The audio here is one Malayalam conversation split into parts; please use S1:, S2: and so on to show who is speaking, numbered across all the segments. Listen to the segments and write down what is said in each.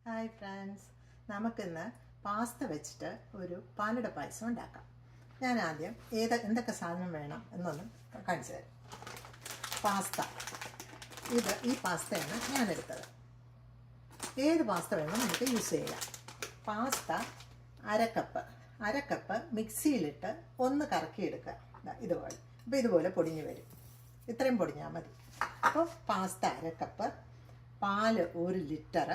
S1: ഹായ് ഫ്രണ്ട്സ്, നമുക്കിന്ന് പാസ്ത വെച്ചിട്ട് ഒരു പാലട പായസം ഉണ്ടാക്കാം. ഞാൻ ആദ്യം എന്തൊക്കെ സാധനം വേണം എന്നൊന്ന് കാണിച്ചു തരാം. പാസ്ത, ഈ പാസ്തയാണ് ഞാൻ എടുത്തത്. ഏത് പാസ്ത വേണം നമുക്ക് യൂസ് ചെയ്യാം. പാസ്ത അരക്കപ്പ് മിക്സിയിലിട്ട് ഒന്ന് കറക്കിയെടുക്കുക. ഇതുപോലെ പൊടിഞ്ഞ് വരും. ഇത്രയും പൊടിഞ്ഞാൽ മതി. അപ്പോൾ പാസ്ത അരക്കപ്പ്, പാല് 1 ലിറ്റർ,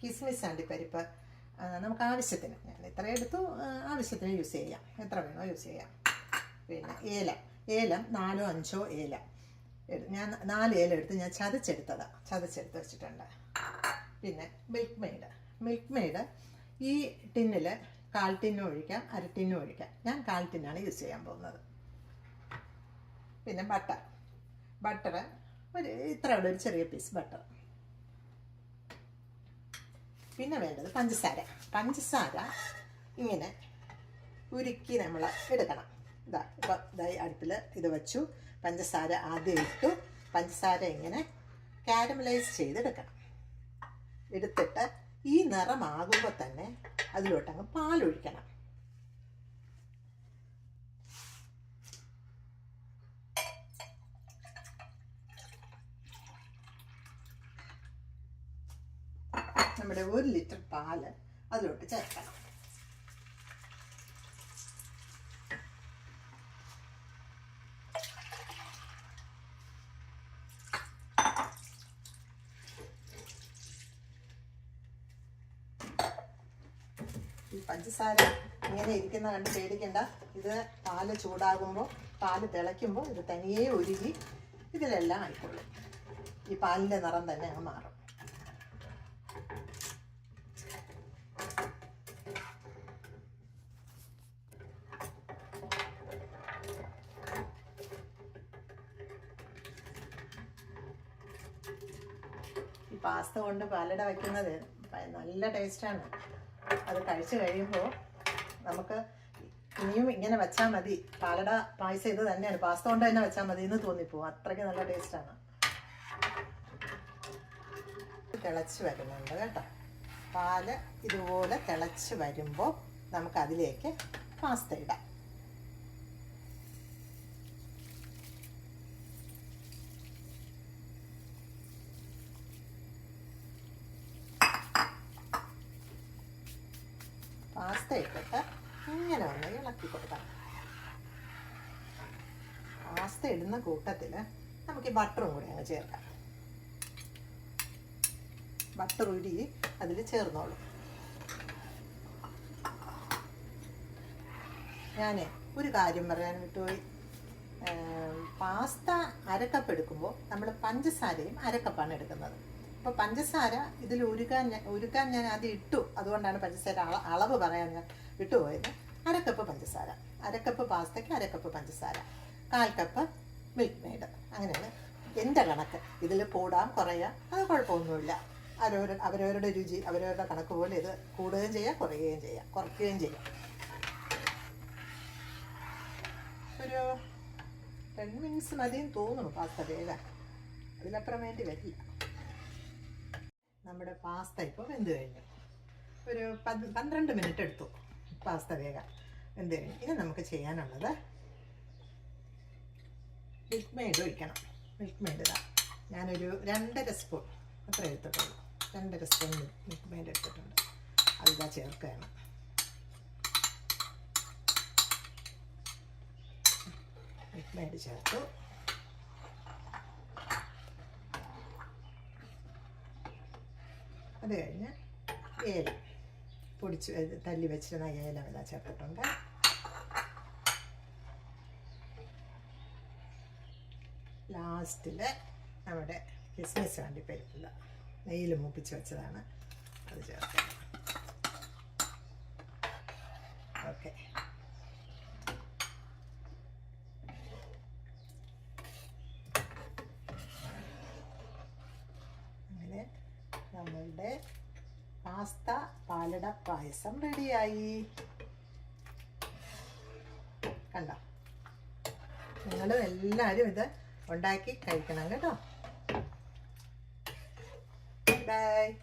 S1: കിസ്മിസ് അണ്ടിപ്പരിപ്പ് നമുക്ക് ആവശ്യത്തിന്, ഞാൻ ഇത്ര എടുത്തു, ആവശ്യത്തിന് യൂസ് ചെയ്യാം, എത്ര വേണോ യൂസ് ചെയ്യാം. പിന്നെ ഏലം 4-5 ഏലം, ഞാൻ 4 ഏലം എടുത്ത് ഞാൻ ചതച്ചെടുത്ത് വെച്ചിട്ടുണ്ട്. പിന്നെ മിൽക്ക് മെയ്ഡ് ഈ ടിന്നിൽ 1/4 ടിന്നും ഒഴിക്കാം, 1/2 ടിന്നും ഒഴിക്കാം. ഞാൻ 1/4 ടിന്നാണ് യൂസ് ചെയ്യാൻ പോകുന്നത്. പിന്നെ ബട്ടർ ഒരു ചെറിയ പീസ് ബട്ടർ. പിന്നെ വേണ്ടത് പഞ്ചസാര ഇങ്ങനെ ഉരുക്കി നമ്മൾ എടുക്കണം. അടുപ്പിൽ ഇത് വെച്ചു, പഞ്ചസാര ആദ്യം ഇട്ടു. പഞ്ചസാര ഇങ്ങനെ കാരമലൈസ് ചെയ്തെടുക്കണം. എടുത്തിട്ട് ഈ നിറമാകുമ്പോൾ തന്നെ അതിലോട്ടങ്ങ് പാലൊഴിക്കണം. നമ്മുടെ 1 ലിറ്റർ പാല് അതിലോട്ട് ചേർക്കണം. ഈ പഞ്ചസാര ഇങ്ങനെ ഇരിക്കുന്ന കണ്ട് പേടിക്കണ്ട. ഇത് പാല് ചൂടാകുമ്പോൾ, പാല് തിളയ്ക്കുമ്പോൾ ഇത് തനിയെ ഉരുകി ഇതിലെല്ലാം ആയിക്കൊള്ളും. ഈ പാലിൻ്റെ നിറം തന്നെ അങ്ങ് മാറും. ഈ പാസ്ത കൊണ്ട് പാലട വയ്ക്കുന്നത് നല്ല ടേസ്റ്റാണ്. അത് കഴിച്ചു കഴിയുമ്പോൾ നമുക്ക് ഇനിയും ഇങ്ങനെ വെച്ചാൽ മതി, പാലട പായസം ഇത് തന്നെയാണ്, പാസ്ത കൊണ്ട് തന്നെ വെച്ചാൽ മതി എന്ന് തോന്നിപ്പോവും. അത്രയ്ക്ക് നല്ല ടേസ്റ്റാണ്. തിളച്ച് വരുന്നുണ്ട് കേട്ടോ. പാല് ഇതുപോലെ തിളച്ച് വരുമ്പോൾ നമുക്കതിലേക്ക് പാസ്ത ഇടാം. പാസ്ത ഇട്ടിട്ട് ഇങ്ങനെ ഒന്ന് ഇളക്കി കൊടുക്കാം. പാസ്ത ഇടുന്ന കൂട്ടത്തിൽ നമുക്ക് ഈ ബട്ടറും കൂടി അങ്ങ് ചേർക്കാം. ബട്ടർ ഉരുകി അതിൽ ചേർന്നോളും. ഞാൻ ഒരു കാര്യം പറയാൻ വിട്ടുപോയി. പാസ്ത അരക്കപ്പ് എടുക്കുമ്പോൾ നമ്മൾ പഞ്ചസാരയും അരക്കപ്പാണ് എടുക്കുന്നത്. അപ്പോൾ പഞ്ചസാര ഇതിൽ ഉരുക്കാൻ ഞാൻ ആദ്യം ഇട്ടു, അതുകൊണ്ടാണ് പഞ്ചസാര അളവ് പറയാൻ ഞാൻ വിട്ടുപോയത്. അരക്കപ്പ് പാസ്തയ്ക്ക് 1 കപ്പ് പഞ്ചസാര, 1/4 കപ്പ് മിൽക്ക് മെയ്ഡ്. അങ്ങനെയാണ് എൻ്റെ കണക്ക്. ഇതിൽ കൂടാം കുറയാം, അത് കുഴപ്പമൊന്നുമില്ല. അവരവരുടെ രുചി, അവരവരുടെ കണക്ക് പോലെ ഇത് കൂടുകയും ചെയ്യാം, കുറയുകയും ചെയ്യാം, കുറയ്ക്കുകയും ചെയ്യാം. ഒരു 10 മിനിറ്റ്സ് മതിയെന്ന് തോന്നുന്നു പാസ്ത വേഗം, അതിലപ്പുറം വേണ്ടി വരില്ല. നമ്മുടെ പാസ്ത ഇപ്പോൾ വെന്ത് കഴിഞ്ഞു. ഒരു 12 മിനിറ്റ് എടുത്തു പാസ്ത വേഗം വെന്ത് കഴിഞ്ഞു. ഇനി നമുക്ക് ചെയ്യാനുള്ളത് മിൽക്ക് മെയ്ഡ് ഒഴിക്കണം. മിൽക്ക് മെയ്ഡ് ഞാനൊരു 2.5 സ്പൂൺ അത്ര എടുത്തിട്ടുള്ളൂ. 2.5 സ്പൂൺ മിൽക്ക് മെയ്ഡ് എടുത്തിട്ടുണ്ട്. അതിതാ ചേർക്കുകയാണ്. മിൽക്ക് മെയ്ഡ് ചേർത്തു. അത് കഴിഞ്ഞ് ഏലം തല്ലി വെച്ചിരുന്ന ഏലം എല്ലാം ചേർത്തിട്ടുണ്ട്. ലാസ്റ്റിൽ നമ്മുടെ കിസ്മിസ് അണ്ടിപ്പരിപ്പില്ല, നെയ്യിൽ മൂപ്പിച്ച് വെച്ചതാണ്, അത് ചേർക്കണം. ഓക്കെ, അങ്ങനെ നമ്മളുടെ പാസ്ത പാലട പായസം റെഡിയായി. കണ്ടോ? നിങ്ങളും എല്ലാവരും ഇത് ഉണ്ടാക്കി കഴിക്കണം കേട്ടോ. ബൈ.